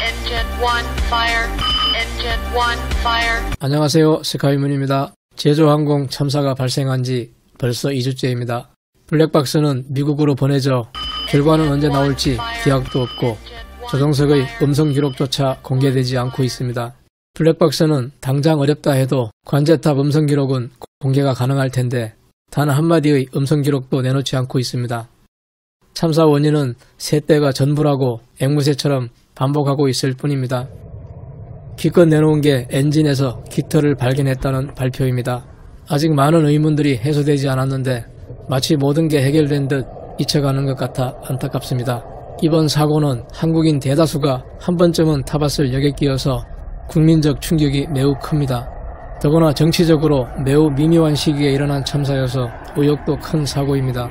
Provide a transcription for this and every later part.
Engine 1 fire. Engine 1 fire. 안녕하세요. 스카이문입니다. 제주항공 참사가 발생한 지 벌써 2주째입니다. 블랙박스는 미국으로 보내져 결과는 언제 나올지 기약도 없고 조종석의 음성 기록조차 공개되지 않고 있습니다. 블랙박스는 당장 어렵다 해도 관제탑 음성 기록은 공개가 가능할 텐데 단 한마디의 음성 기록도 내놓지 않고 있습니다. 참사 원인은 새 때가 전부라고 앵무새처럼 반복하고 있을 뿐입니다. 기껏 내놓은 게 엔진에서 깃털을 발견했다는 발표입니다. 아직 많은 의문들이 해소되지 않았는데 마치 모든 게 해결된 듯 잊혀가는 것 같아 안타깝습니다. 이번 사고는 한국인 대다수가 한 번쯤은 타봤을 여객기여서 국민적 충격이 매우 큽니다. 더구나 정치적으로 매우 미묘한 시기에 일어난 참사여서 의혹도 큰 사고입니다.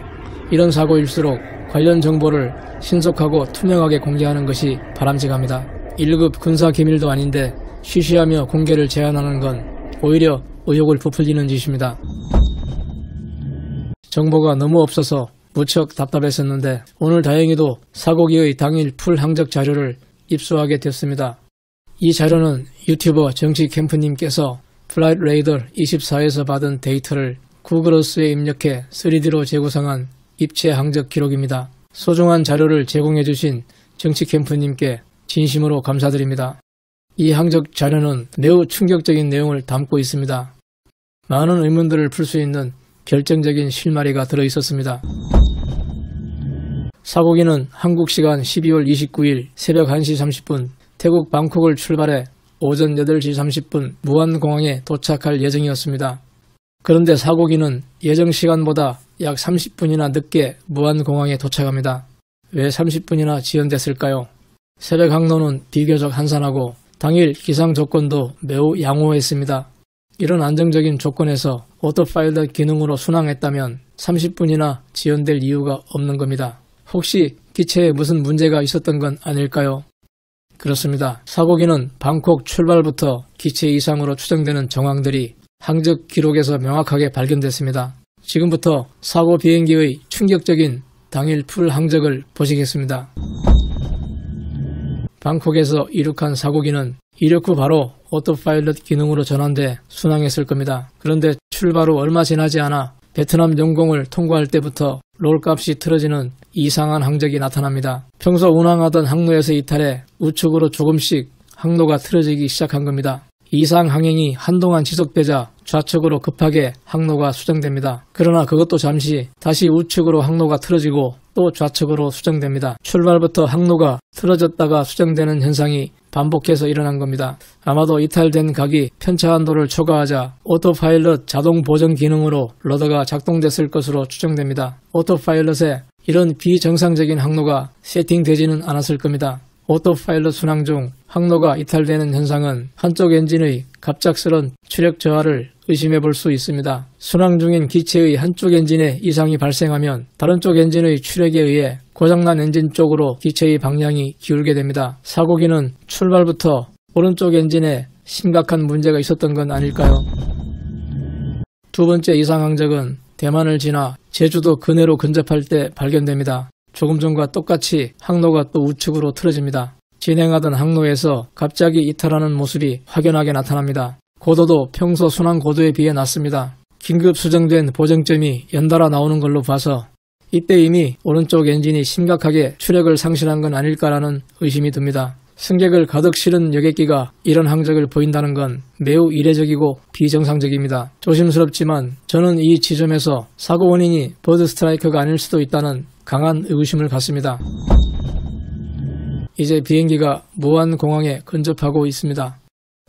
이런 사고일수록 관련 정보를 신속하고 투명하게 공개하는 것이 바람직합니다. 1급 군사기밀도 아닌데 쉬쉬하며 공개를 제한하는 건 오히려 의혹을 부풀리는 짓입니다. 정보가 너무 없어서 무척 답답했었는데 오늘 다행히도 사고기의 당일 풀 항적 자료를 입수하게 됐습니다. 이 자료는 유튜버 정치캠프님께서 플라이트 레이더 24에서 받은 데이터를 구글어스에 입력해 3D로 재구성한 입체 항적 기록입니다. 소중한 자료를 제공해주신 정치캠프님께 진심으로 감사드립니다. 이 항적 자료는 매우 충격적인 내용을 담고 있습니다. 많은 의문들을 풀 수 있는 결정적인 실마리가 들어있었습니다. 사고기는 한국 시간 12월 29일 새벽 1시 30분 태국 방콕을 출발해 오전 8시 30분 무안공항에 도착할 예정이었습니다. 그런데 사고기는 예정 시간보다 약 30분이나 늦게 무안공항에 도착합니다. 왜 30분이나 지연됐을까요? 새벽 항로는 비교적 한산하고 당일 기상 조건도 매우 양호했습니다. 이런 안정적인 조건에서 오토파일럿 기능으로 순항했다면 30분이나 지연될 이유가 없는 겁니다. 혹시 기체에 무슨 문제가 있었던 건 아닐까요? 그렇습니다. 사고기는 방콕 출발부터 기체 이상으로 추정되는 정황들이 항적 기록에서 명확하게 발견됐습니다. 지금부터 사고 비행기의 충격적인 당일 풀 항적을 보시겠습니다. 방콕에서 이륙한 사고기는 이륙 후 바로 오토파일럿 기능으로 전환돼 순항했을 겁니다. 그런데 출발 후 얼마 지나지 않아 베트남 영공을 통과할 때부터 롤값이 틀어지는 이상한 항적이 나타납니다. 평소 운항하던 항로에서 이탈해 우측으로 조금씩 항로가 틀어지기 시작한 겁니다. 이상 항행이 한동안 지속되자 좌측으로 급하게 항로가 수정됩니다. 그러나 그것도 잠시 다시 우측으로 항로가 틀어지고 또 좌측으로 수정됩니다. 출발부터 항로가 틀어졌다가 수정되는 현상이 반복해서 일어난 겁니다. 아마도 이탈된 각이 편차한도를 초과하자 오토파일럿 자동 보정 기능으로 러더가 작동됐을 것으로 추정됩니다. 오토파일럿에 이런 비정상적인 항로가 세팅되지는 않았을 겁니다. 오토파일럿 순항 중 항로가 이탈되는 현상은 한쪽 엔진의 갑작스런 추력 저하를 의심해 볼 수 있습니다. 순항 중인 기체의 한쪽 엔진에 이상이 발생하면 다른 쪽 엔진의 추력에 의해 고장난 엔진 쪽으로 기체의 방향이 기울게 됩니다. 사고기는 출발부터 오른쪽 엔진에 심각한 문제가 있었던 건 아닐까요? 두 번째 이상 항적은 대만을 지나 제주도 근해로 근접할 때 발견됩니다. 조금 전과 똑같이 항로가 또 우측으로 틀어집니다. 진행하던 항로에서 갑자기 이탈하는 모습이 확연하게 나타납니다. 고도도 평소 순항 고도에 비해 낮습니다. 긴급 수정된 보정점이 연달아 나오는 걸로 봐서 이때 이미 오른쪽 엔진이 심각하게 추력을 상실한 건 아닐까라는 의심이 듭니다. 승객을 가득 실은 여객기가 이런 항적을 보인다는 건 매우 이례적이고 비정상적입니다. 조심스럽지만 저는 이 지점에서 사고 원인이 버드 스트라이크가 아닐 수도 있다는 강한 의구심을 갖습니다. 이제 비행기가 무안공항에 근접하고 있습니다.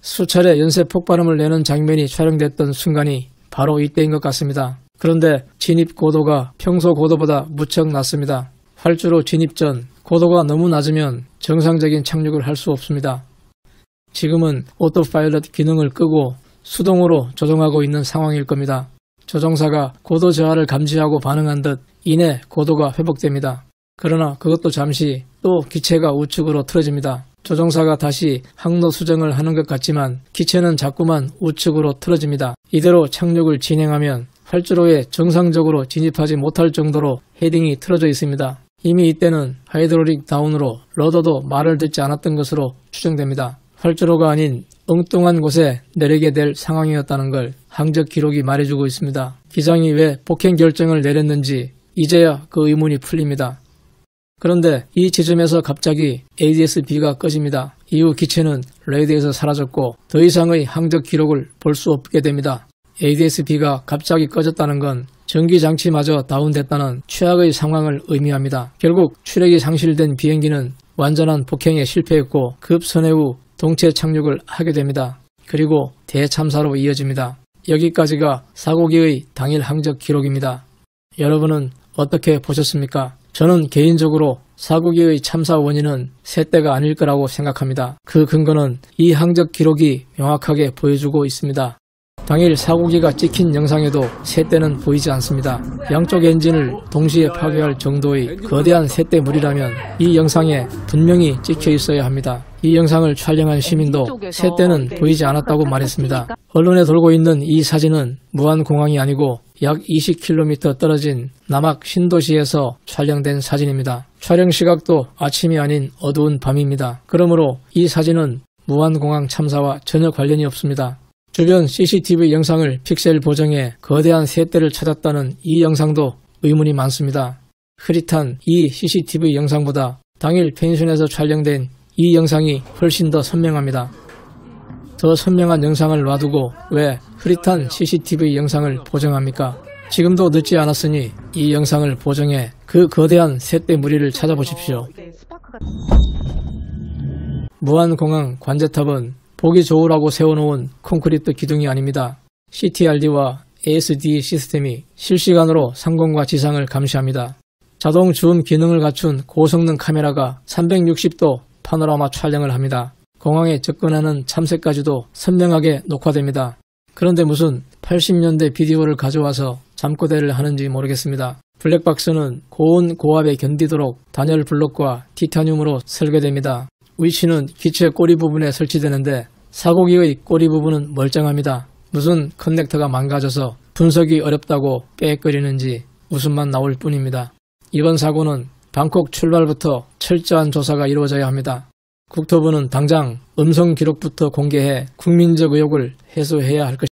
수차례 연쇄 폭발음을 내는 장면이 촬영됐던 순간이 바로 이때인 것 같습니다. 그런데 진입 고도가 평소 고도보다 무척 낮습니다. 활주로 진입 전 고도가 너무 낮으면 정상적인 착륙을 할 수 없습니다. 지금은 오토파일럿 기능을 끄고 수동으로 조종하고 있는 상황일 겁니다. 조종사가 고도 저하를 감지하고 반응한 듯 이내 고도가 회복됩니다. 그러나 그것도 잠시 또 기체가 우측으로 틀어집니다. 조종사가 다시 항로 수정을 하는 것 같지만 기체는 자꾸만 우측으로 틀어집니다. 이대로 착륙을 진행하면 활주로에 정상적으로 진입하지 못할 정도로 헤딩이 틀어져 있습니다. 이미 이때는 하이드로릭 다운으로 러더도 말을 듣지 않았던 것으로 추정됩니다. 활주로가 아닌 엉뚱한 곳에 내리게 될 상황이었다는 걸 항적 기록이 말해주고 있습니다. 기장이 왜 폭행 결정을 내렸는지 이제야 그 의문이 풀립니다. 그런데 이 지점에서 갑자기 ADS-B가 꺼집니다. 이후 기체는 레이더에서 사라졌고 더 이상의 항적 기록을 볼 수 없게 됩니다. ADS-B가 갑자기 꺼졌다는 건 전기장치마저 다운됐다는 최악의 상황을 의미합니다. 결국 추력이 상실된 비행기는 완전한 폭행에 실패했고 급선회 후 동체 착륙을 하게 됩니다. 그리고 대참사로 이어집니다. 여기까지가 사고기의 당일 항적 기록입니다. 여러분은 어떻게 보셨습니까? 저는 개인적으로 사고기의 참사 원인은 새떼가 아닐 거라고 생각합니다. 그 근거는 이 항적 기록이 명확하게 보여주고 있습니다. 당일 사고기가 찍힌 영상에도 새떼는 보이지 않습니다. 양쪽 엔진을 동시에 파괴할 정도의 거대한 새떼물이라면 이 영상에 분명히 찍혀 있어야 합니다. 이 영상을 촬영한 시민도 새떼는 보이지 않았다고 말했습니다. 언론에 돌고 있는 이 사진은 무안공항이 아니고 약 20km 떨어진 남악 신도시에서 촬영된 사진입니다. 촬영 시각도 아침이 아닌 어두운 밤입니다. 그러므로 이 사진은 무안공항 참사와 전혀 관련이 없습니다. 주변 CCTV 영상을 픽셀 보정해 거대한 새떼를 찾았다는 이 영상도 의문이 많습니다. 흐릿한 이 CCTV 영상보다 당일 펜션에서 촬영된 이 영상이 훨씬 더 선명합니다. 더 선명한 영상을 놔두고 왜 흐릿한 CCTV 영상을 보정합니까? 지금도 늦지 않았으니 이 영상을 보정해 그 거대한 새떼 무리를 찾아보십시오. 무안공항 관제탑은 보기 좋으라고 세워놓은 콘크리트 기둥이 아닙니다. CTRD와 ASD 시스템이 실시간으로 상공과 지상을 감시합니다. 자동 줌 기능을 갖춘 고성능 카메라가 360도 파노라마 촬영을 합니다. 공항에 접근하는 참새까지도 선명하게 녹화됩니다. 그런데 무슨 80년대 비디오를 가져와서 잠꼬대를 하는지 모르겠습니다. 블랙박스는 고온 고압에 견디도록 단열 블록과 티타늄으로 설계됩니다. 위치는 기체 꼬리 부분에 설치되는데 사고기의 꼬리 부분은 멀쩡합니다. 무슨 커넥터가 망가져서 분석이 어렵다고 빽거리는지 웃음만 나올 뿐입니다. 이번 사고는 방콕 출발부터 철저한 조사가 이루어져야 합니다. 국토부는 당장 음성 기록부터 공개해 국민적 의혹을 해소해야 할 것입니다.